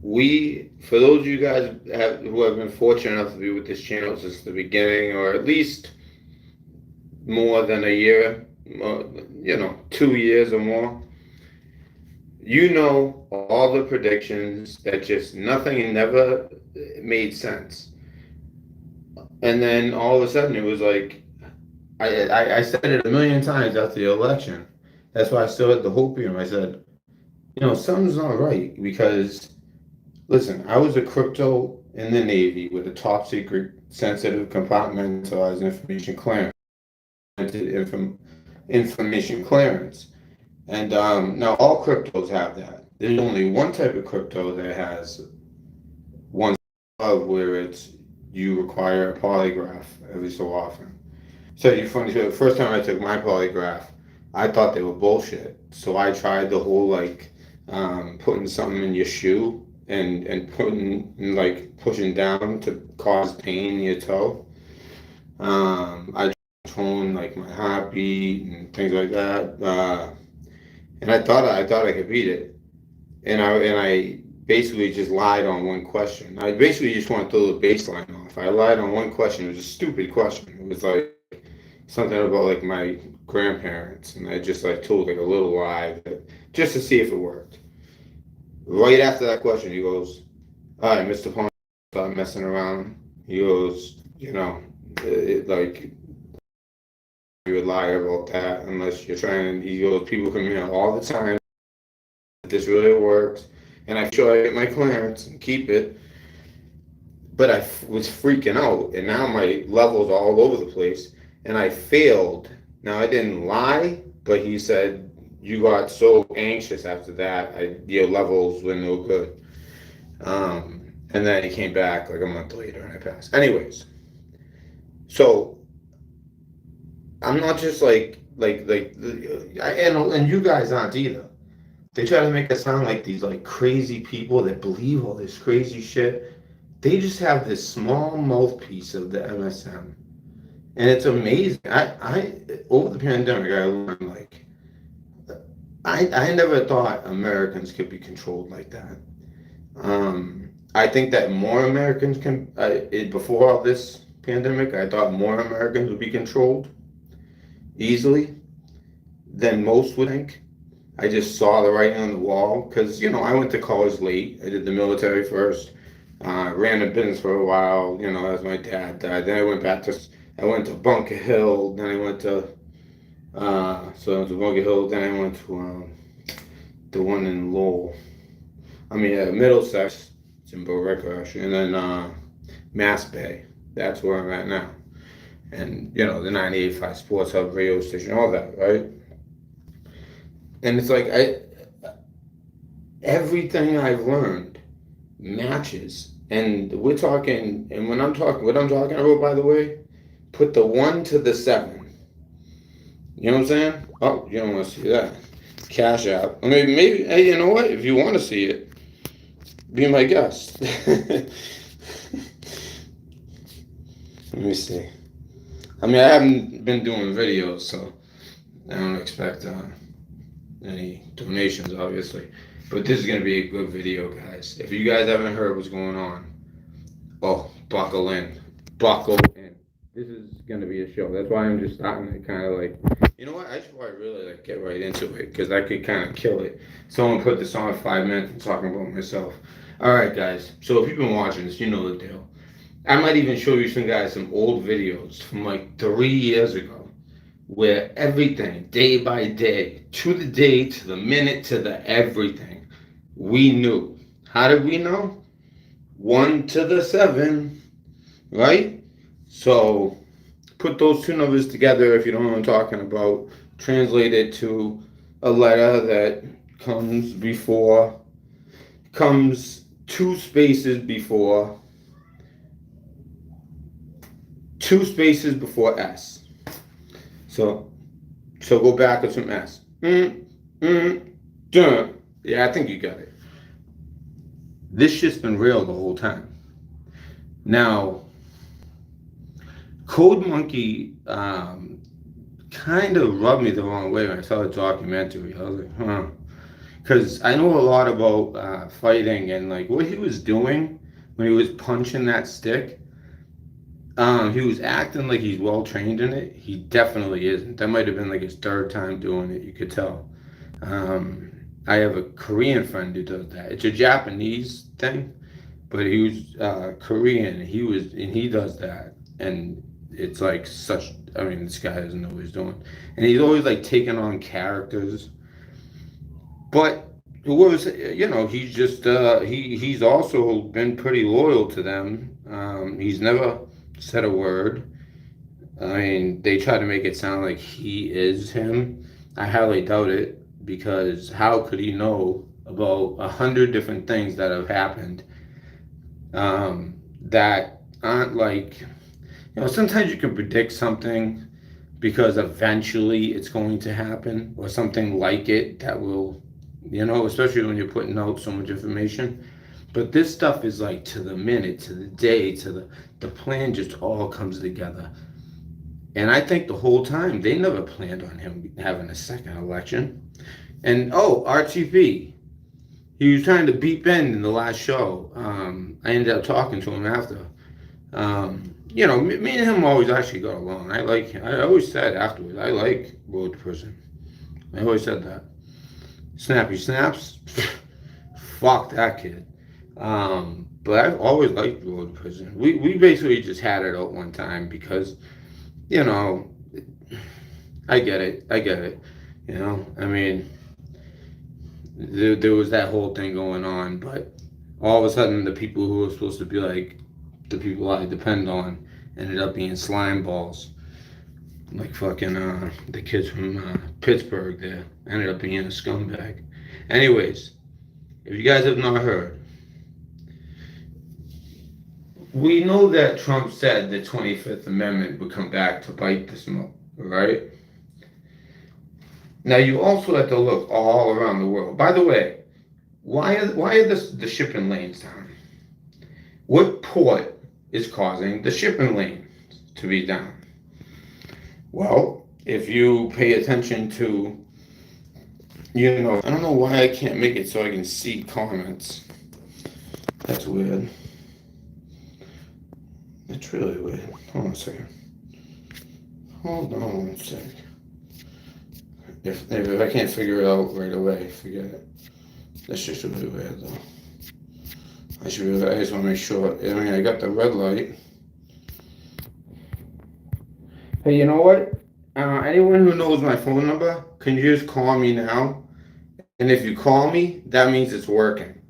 for those of you guys who have been fortunate enough to be with this channel since the beginning, or at least more than a year, 2 years or more, you know all the predictions that just nothing never made sense. And then all of a sudden it was like, I said it a million times after the election. That's why I still had the hope in him. I said, something's not right because, listen, I was a crypto in the Navy with a top secret, sensitive, compartmentalized information clearance. And now all cryptos have that. There's only one type of crypto that has one of where it's you require a polygraph every so often. So you funny. So the first time I took my polygraph, I thought they were bullshit. So I tried the whole like putting something in your shoe and putting and, like pushing down to cause pain in your toe. I controlling like my heartbeat and things like that. And I thought I could beat it. And I basically just lied on one question. I basically just want to throw the baseline off. I lied on one question. It was a stupid question. It was like something about like my grandparents, and I just like told like a little lie just to see if it worked. Right after that question, he goes, "All right, Mr. Pond, stop messing around." He goes, like you would lie about that unless you're trying. He goes, people come here all the time. This really works, and I sure I get my clearance and keep it. But was freaking out, and now my levels are all over the place, and I failed. Now I didn't lie, but he said you got so anxious after that, your levels were no good. And then he came back like a month later, and I passed. Anyways, so I'm not just and you guys aren't either. They try to make us sound like these like crazy people that believe all this crazy shit. They just have this small mouthpiece of the MSM, and it's amazing. I over the pandemic, I learned like I never thought Americans could be controlled like that. I think that more Americans can. Before all this pandemic, I thought more Americans would be controlled easily than most would think. I just saw the writing on the wall because I went to college late. I did the military first. Ran a business for a while, as my dad died. Then I went to Bunker Hill. Then I went to, Bunker Hill. Then I went to the one in Lowell. Middlesex. It's in Billerica, actually. And then Mass Bay. That's where I'm at now. And, the 98.5 Sports Hub radio station, all that, right? And it's like, everything I've learned matches. And we're talking, and what I'm talking about, by the way, put the 1 to the 7. You know what I'm saying? Oh, you don't want to see that. Cash App. Maybe, hey, you know what? If you want to see it, be my guest. Let me see. I haven't been doing videos, so I don't expect any donations, obviously. But this is going to be a good video, guys. If you guys haven't heard what's going on, buckle in. Buckle in. This is going to be a show. That's why I'm just starting to kind of like, you know what? I should probably really like get right into it because I could kind of kill it. Someone put this on 5 minutes and talking about myself. All right, guys. So if you've been watching this, you know the deal. I might even show you some old videos from like 3 years ago where everything, day by day, to the day, to the minute, to the everything, we knew. How did we know? 1 to the 7, right? So put those two numbers together if you don't know what I'm talking about. Translate it to a letter that comes 2 spaces before S. So go backwards from S. Dun. Yeah, I think you got it. This shit's been real the whole time. Now, Code Monkey kind of rubbed me the wrong way when I saw the documentary. I was like, because I know a lot about fighting and like what he was doing when he was punching that stick. He was acting like he's well trained in it. He definitely isn't. That might have been like his third time doing it. You could tell. I have a Korean friend who does that. It's a Japanese thing, but he was Korean. He does that, and it's like such. I mean, this guy doesn't know what he's doing, and he's always like taking on characters. But he's just he's also been pretty loyal to them. He's never said a word. I mean, they try to make it sound like he is him. I highly doubt it because how could he know about 100 different things that have happened that aren't like, sometimes you can predict something because eventually it's going to happen or something like it that will, especially when you're putting out so much information. But this stuff is like to the minute, to the day, the plan just all comes together. And I think the whole time they never planned on him having a second election. And RTP, he was trying to beat Ben in the last show. I ended up talking to him after. Me and him always actually got along. I like him. I always said afterwards, I like Road to Prison. I always said that. Snappy Snaps, fuck that kid. But I've always liked Road to Prison. We basically just had it out one time because, I get it. I mean, there was that whole thing going on, but all of a sudden the people who were supposed to be like the people I depend on ended up being slime balls. Like fucking the kids from Pittsburgh there ended up being a scumbag. Anyways, if you guys have not heard, we know that Trump said the 25th Amendment would come back to bite the smoke, right? Now you also have to look all around the world. By the way, why are the shipping lanes down? What port is causing the shipping lanes to be down? Well, if you pay attention to, I don't know why I can't make it so I can see comments. That's weird. It's really weird. Hold on a second. Hold on one sec. If I can't figure it out right away, forget it. That's just really weird though. I just want to make sure. I mean, I got the red light. Hey, you know what? Anyone who knows my phone number, can you just call me now? And if you call me, that means it's working.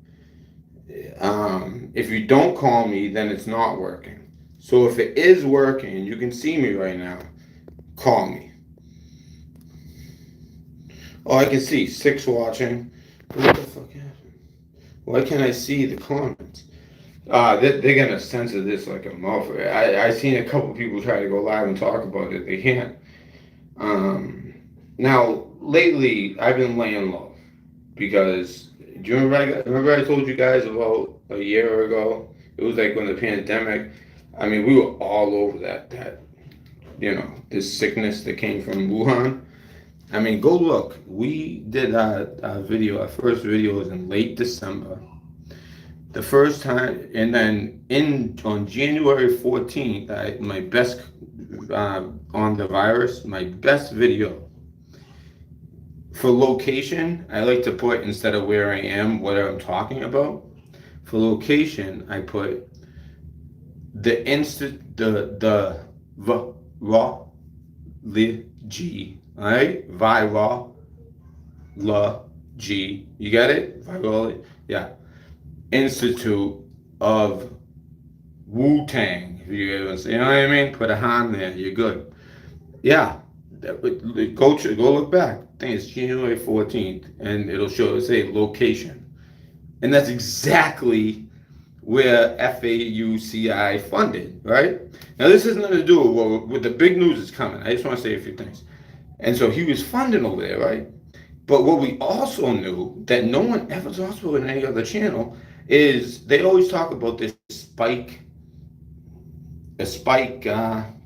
If you don't call me, then it's not working. So if it is working, you can see me right now, call me. Oh, I can see 6 watching. What the fuck happened? Why can't I see the comments? They're gonna censor this like a motherfucker. I seen a couple people try to go live and talk about it. They can't. Now lately I've been laying low because do you remember I told you guys about a year ago? It was like when the pandemic. I mean, we were all over that this sickness that came from Wuhan. I mean, go look. We did our video. Our first video was in late December. The first time, and then on January 14th, my best on the virus, my best video for location. I like to put instead of where I am, what I'm talking about. For location, I put the virology, right? Virology. You get it? Virology. Yeah. Institute of Wu-Tang. You know what I mean? Put a Han there. You're good. Yeah. Go look back. I think it's January 14th, and it'll say location. And that's exactly where FAUCI funded, right? Now, this has nothing to do with the big news is coming. I just want to say a few things. And so he was funding over there, right? But what we also knew that no one ever talks about in any other channel is they always talk about this spike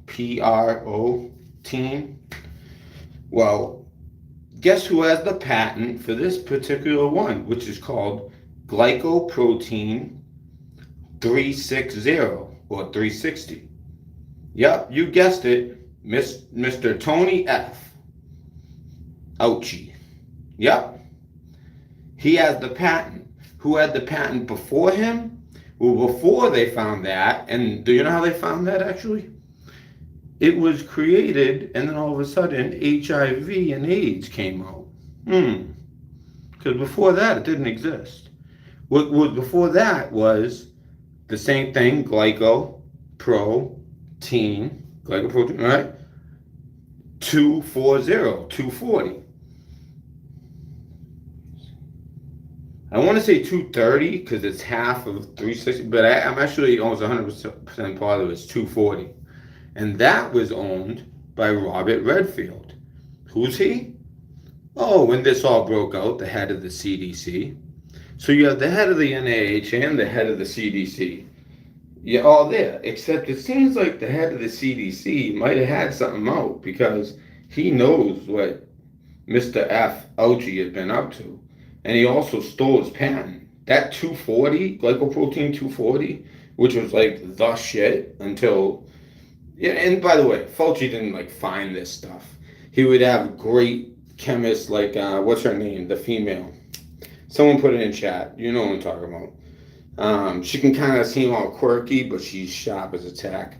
PRO team. Well, Guess who has the patent for this particular one, which is called glycoprotein 360 or 360? Yep, you guessed it, Mr. Tony F. Ouchie. Yep, he has the patent. Who had the patent before him? Well, before they found that, and do you know how they found that actually? It was created, and then all of a sudden, HIV and AIDS came out. Because before that, it didn't exist. What was before that was the same thing, glycoprotein, right? 240. I want to say 230 because it's half of 360, but I'm actually almost 100% positive it's 240. And that was owned by Robert Redfield. Who's he? Oh, when this all broke out, the head of the CDC. So you have the head of the NIH and the head of the CDC. You're all there, except it seems like the head of the CDC might have had something out because he knows what Mr. F. Ouchie has been up to. And he also stole his patent. That 240, glycoprotein 240, which was like the shit until... Yeah, and by the way, Fauci didn't find this stuff. He would have great chemists like, what's her name? The female. Someone put it in chat. You know what I'm talking about. She can kind of seem all quirky, but she's sharp as a tack.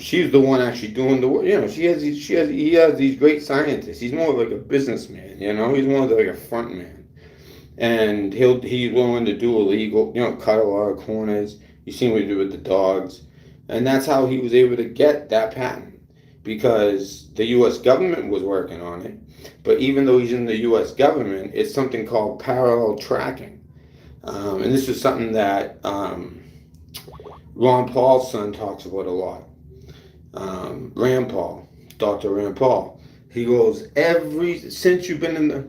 She's the one actually doing the work. He has these great scientists. He's more like a businessman, He's more like a front man. And he's willing to do illegal, cut a lot of corners. You see what he did with the dogs. And that's how he was able to get that patent, because the U.S. government was working on it. But even though he's in the U.S. government, it's something called parallel tracking. And this is something that Ron Paul's son talks about a lot. Rand Paul, Dr. Rand Paul. He goes, since you've been in the...